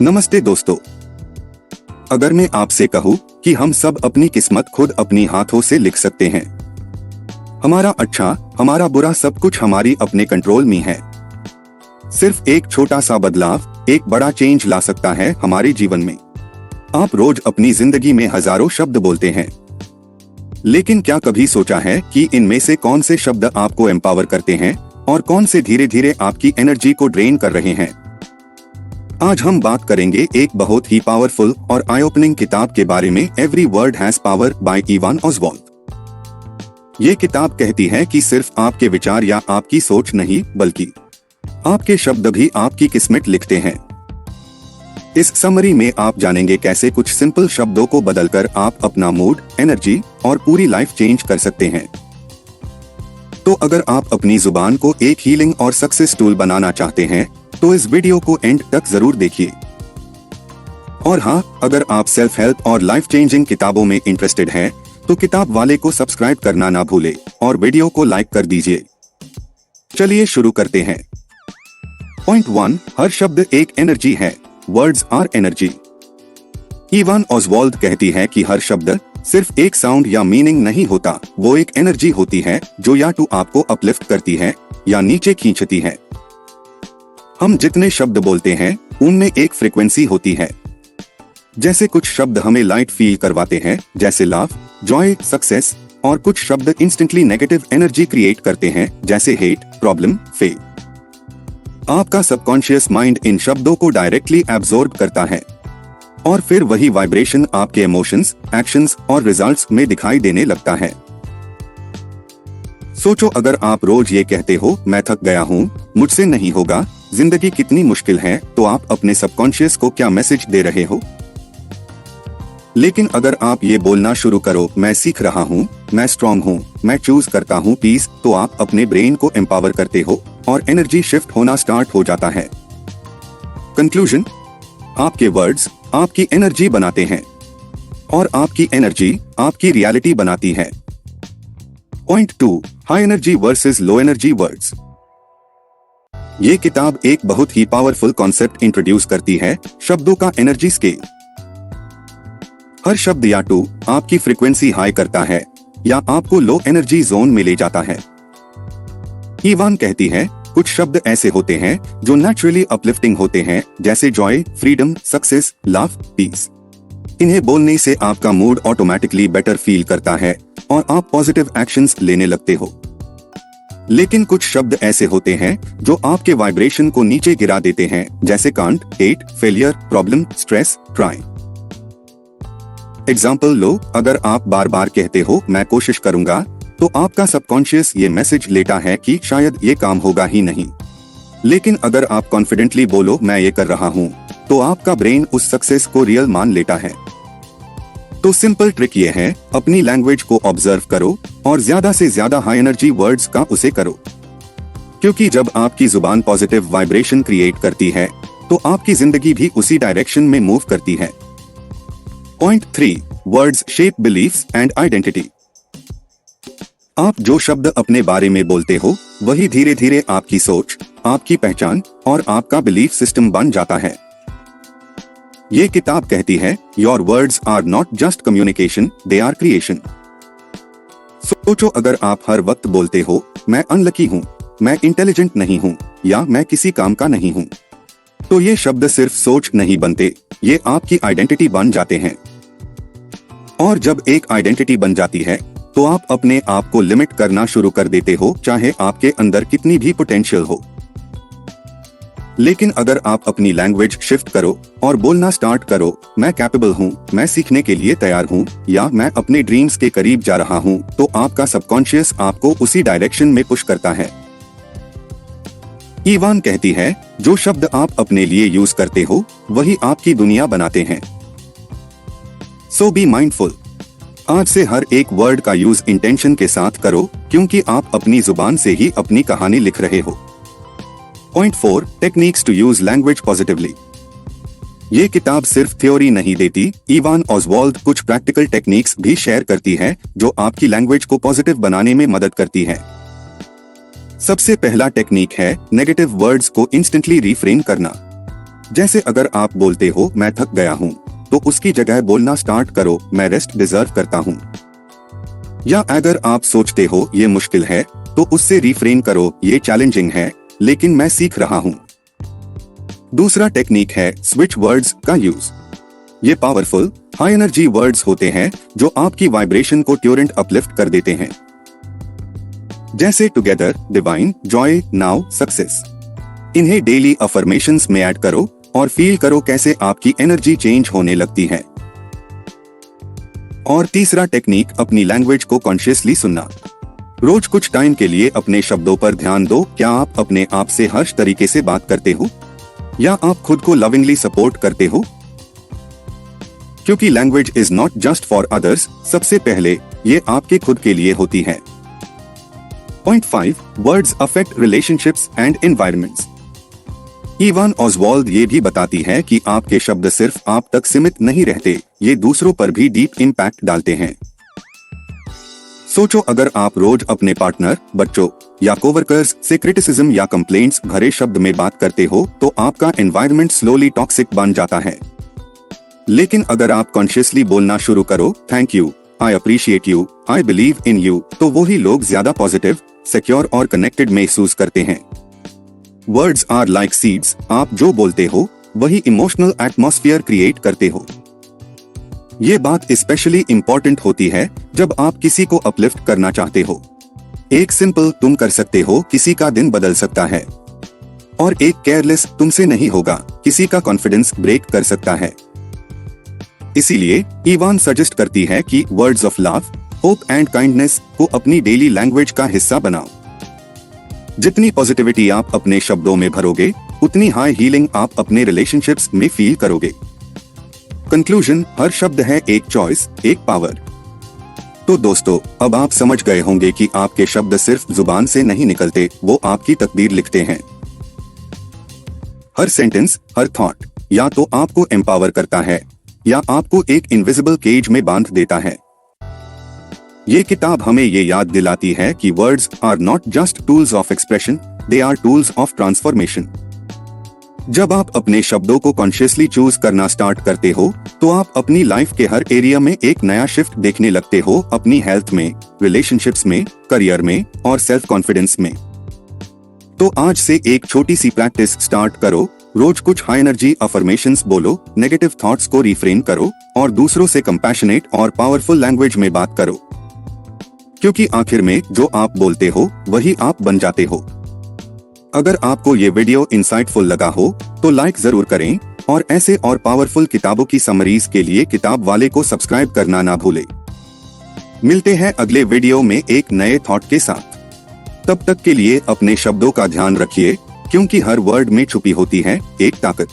नमस्ते दोस्तों। अगर मैं आपसे कहूं कि हम सब अपनी किस्मत खुद अपनी हाथों से लिख सकते हैं, हमारा अच्छा हमारा बुरा सब कुछ हमारी अपने कंट्रोल में है। सिर्फ एक छोटा सा बदलाव एक बड़ा चेंज ला सकता है हमारे जीवन में। आप रोज अपनी जिंदगी में हजारों शब्द बोलते हैं, लेकिन क्या कभी सोचा है कि इनमें से कौन से शब्द आपको एम्पावर करते हैं और कौन से धीरे धीरे आपकी एनर्जी को ड्रेन कर रहे हैं? आज हम बात करेंगे एक बहुत ही पावरफुल और आई ओपनिंग किताब के बारे में, every word has power bye Ivan Oswald. ये किताब कहती है कि सिर्फ आपके विचार या आपकी सोच नहीं, बल्कि आपके शब्द भी आपकी किस्मत लिखते हैं। इस समरी में आप जानेंगे कैसे कुछ सिंपल शब्दों को बदलकर आप अपना मूड, एनर्जी और पूरी लाइफ चेंज कर सकते हैं। तो अगर आप अपनी जुबान को एक हीलिंग और सक्सेस टूल बनाना चाहते हैं तो इस वीडियो को एंड तक जरूर देखिए। और हाँ, अगर आप सेल्फ हेल्प और लाइफ चेंजिंग किताबों में इंटरेस्टेड हैं तो किताब वाले को सब्सक्राइब करना ना भूले और वीडियो को लाइक कर दीजिए। चलिए शुरू करते हैं। पॉइंट 1, हर शब्द एक एनर्जी है। Words are energy. Evan Oswald कहती है कि हर शब्द सिर्फ एक साउंड या मीनिंग नहीं होता, वो एक एनर्जी होती है जो या तो आपको अपलिफ्ट करती है या नीचे खींचती है। हम जितने शब्द बोलते हैं उनमें एक फ्रीक्वेंसी होती है। जैसे कुछ शब्द हमें लाइट फील करवाते हैं, जैसे लव, जॉय, सक्सेस, और कुछ शब्द इंस्टेंटली नेगेटिव एनर्जी क्रिएट करते हैं, जैसे हेट, प्रॉब्लम, फेल। आपका सबकॉन्शियस माइंड इन शब्दों को डायरेक्टली एब्जॉर्ब करता है और फिर वही वाइब्रेशन आपके इमोशंस, एक्शंस और रिजल्ट्स में दिखाई देने लगता है। सोचो, अगर आप रोज ये कहते हो, मैं थक गया हूँ, मुझसे नहीं होगा, जिंदगी कितनी मुश्किल है, तो आप अपने सबकॉन्शियस को क्या मैसेज दे रहे हो? लेकिन अगर आप ये बोलना शुरू करो, मैं सीख रहा हूँ, मैं स्ट्रांग हूँ, मैं चूज करता हूँ पीस, तो आप अपने ब्रेन को एम्पावर करते हो और एनर्जी शिफ्ट होना स्टार्ट हो जाता है। कंक्लूजन, आपके वर्ड्स आपकी एनर्जी बनाते हैं और आपकी एनर्जी आपकी रियलिटी बनाती है। Point 2, high energy versus low energy words. ये किताब एक बहुत ही पावरफुल कॉन्सेप्ट इंट्रोड्यूस करती है, शब्दों का एनर्जी स्केल। हर शब्द या तो आपकी फ्रीक्वेंसी हाई करता है या आपको लो एनर्जी जोन में ले जाता है। इवान कहती है, कुछ शब्द ऐसे होते हैं जो नेचुरली अपलिफ्टिंग होते हैं, जैसे joy, freedom, success, love, peace. इन्हें बोलने से आपका मूड ऑटोमेटिकली बेटर फील करता है और आप पॉजिटिव एक्शंस लेने लगते हो। लेकिन कुछ शब्द ऐसे होते हैं जो आपके वाइब्रेशन को नीचे गिरा देते हैं, जैसे can't, hate, failure, problem, stress, try. Example लो, अगर आप बार बार कहते हो मैं कोशिश करूंगा, तो आपका सबकॉन्शियस ये मैसेज लेता है कि शायद ये काम होगा ही नहीं। लेकिन अगर आप कॉन्फिडेंटली बोलो मैं ये कर रहा हूँ, तो आपका ब्रेन उस सक्सेस को रियल मान लेता है। तो सिंपल ट्रिक ये है, अपनी लैंग्वेज को ऑब्जर्व करो और ज्यादा से ज्यादा हाई एनर्जी वर्ड्स का उसे करो, क्योंकि जब आपकी जुबान पॉजिटिव वाइब्रेशन क्रिएट करती है तो आपकी जिंदगी भी उसी डायरेक्शन में मूव करती है। Point 3, words shape beliefs and identity. आप जो शब्द अपने बारे में बोलते हो वही धीरे धीरे आपकी सोच, आपकी पहचान और आपका बिलीफ सिस्टम बन जाता है। ये किताब कहती है, your words are not just communication, they are creation. सोचो, अगर आप हर वक्त बोलते हो मैं अनलकी हूँ, मैं इंटेलिजेंट नहीं हूँ या मैं किसी काम का नहीं हूँ, तो ये शब्द सिर्फ सोच नहीं बनते, ये आपकी आइडेंटिटी बन जाते हैं। और जब एक आइडेंटिटी बन जाती है तो आप अपने आप को लिमिट करना शुरू कर देते हो, चाहे आपके अंदर कितनी भी पोटेंशियल हो। लेकिन अगर आप अपनी लैंग्वेज शिफ्ट करो और बोलना स्टार्ट करो, मैं कैपेबल हूँ, मैं सीखने के लिए तैयार हूँ या मैं अपने ड्रीम्स के करीब जा रहा हूँ, तो आपका सबकॉन्शियस आपको उसी डायरेक्शन में पुश करता है। इवान कहती है, जो शब्द आप अपने लिए यूज करते हो वही आपकी दुनिया बनाते हैं। सो बी माइंडफुल। आज से हर एक वर्ड का यूज इंटेंशन के साथ करो, क्योंकि आप अपनी जुबान से ही अपनी कहानी लिख रहे हो। Point 4, techniques to use language positively. ये किताब सिर्फ थ्योरी नहीं देती, इवान ओसवाल्ड कुछ प्रैक्टिकल टेक्निक्स भी शेयर करती है जो आपकी लैंग्वेज को पॉजिटिव बनाने में मदद करती है। सबसे पहला टेक्निक है नेगेटिव वर्ड्स को इंस्टेंटली रिफ्रेम करना। जैसे अगर आप बोलते हो मैं थक गया हूँ, तो उसकी जगह बोलना स्टार्ट करो मैं रेस्ट डिजर्व करता हूँ। या अगर आप सोचते हो ये मुश्किल है, तो उससे रिफ्रेन करो ये चैलेंजिंग है लेकिन मैं सीख रहा हूँ। दूसरा टेक्निक है स्विच वर्ड्स का यूज। ये पावरफुल हाई एनर्जी वर्ड्स होते हैं जो आपकी वाइब्रेशन को ट्यूरेंट अपलिफ्ट कर देते हैं। जैसे together, divine, Joy, now, success. इन्हें डेली अफर्मेशंस में ऐड करो और फील करो कैसे आपकी एनर्जी चेंज होने लगती है। और तीसरा टेक्निक अपनी लैंग्वेज को कॉन्शियसली सुनना। रोज कुछ टाइम के लिए अपने शब्दों पर ध्यान दो। क्या आप अपने आप से हर्ष तरीके से बात करते हो या आप खुद को लविंगली सपोर्ट करते हो? क्योंकि language is not just for others, सबसे पहले ये आपके खुद के लिए होती है। Point 5, words affect relationships and environments. Ivan Oswald ये भी बताती है कि आपके शब्द सिर्फ आप तक सीमित नहीं रहते, ये दूसरों पर भी डीप इम्पैक्ट डालते हैं। सोचो अगर आप रोज अपने पार्टनर, बच्चों या कोवर्कर्स से क्रिटिसिज्म या कंप्लेंट्स भरे शब्द में बात करते हो तो आपका एनवायरनमेंट स्लोली टॉक्सिक बन जाता है। लेकिन अगर आप कॉन्शियसली बोलना शुरू करो thank you, I appreciate you, I believe in you, तो वही लोग ज्यादा पॉजिटिव, सिक्योर और कनेक्टेड महसूस करते हैं। वर्ड्स आर लाइक सीड्स, आप जो बोलते हो वही इमोशनल एटमॉस्फेयर क्रिएट करते हो। ये बात स्पेशली इंपॉर्टेंट होती है जब आप किसी को अपलिफ्ट करना चाहते हो। एक सिंपल तुम कर सकते हो किसी का दिन बदल सकता है, और एक केयरलेस तुमसे नहीं होगा किसी का कॉन्फिडेंस ब्रेक कर सकता है। इसीलिए इवान सजेस्ट करती है कि words of love, hope and kindness को अपनी डेली लैंग्वेज का हिस्सा बनाओ। जितनी पॉजिटिविटी आप अपने शब्दों में भरोगे, उतनी हाई हीलिंग आप अपने रिलेशनशिप्स में फील करोगे। कंक्लूजन, हर शब्द है एक चॉइस, एक पावर। तो दोस्तों, अब आप समझ गए होंगे कि आपके शब्द सिर्फ जुबान से नहीं निकलते, वो आपकी तकदीर लिखते हैं। हर सेंटेंस, हर थॉट या तो आपको एम्पावर करता है या आपको एक इनविजिबल केज में बांध देता है। ये किताब हमें ये याद दिलाती है कि words are not just tools of expression, they are tools of transformation. जब आप अपने शब्दों को कॉन्शियसली चूज करना स्टार्ट करते हो, तो आप अपनी लाइफ के हर एरिया में एक नया शिफ्ट देखने लगते हो, अपनी हेल्थ में, रिलेशनशिप्स में, करियर में और सेल्फ कॉन्फिडेंस में। तो आज से एक छोटी सी प्रैक्टिस स्टार्ट करो। रोज कुछ हाई एनर्जी अफर्मेशंस बोलो, नेगेटिव थॉट्स को रिफ्रेन करो और दूसरों से कंपैशनेट और पावरफुल लैंग्वेज में बात करो। क्योंकि आखिर में जो आप बोलते हो वही आप बन जाते हो। अगर आपको ये वीडियो इंसाइटफुल लगा हो तो लाइक जरूर करें और ऐसे और पावरफुल किताबों की समरीज के लिए किताब वाले को सब्सक्राइब करना ना भूलें। मिलते हैं अगले वीडियो में एक नए थॉट के साथ। तब तक के लिए अपने शब्दों का ध्यान रखिए, क्योंकि हर वर्ड में छुपी होती है एक ताकत।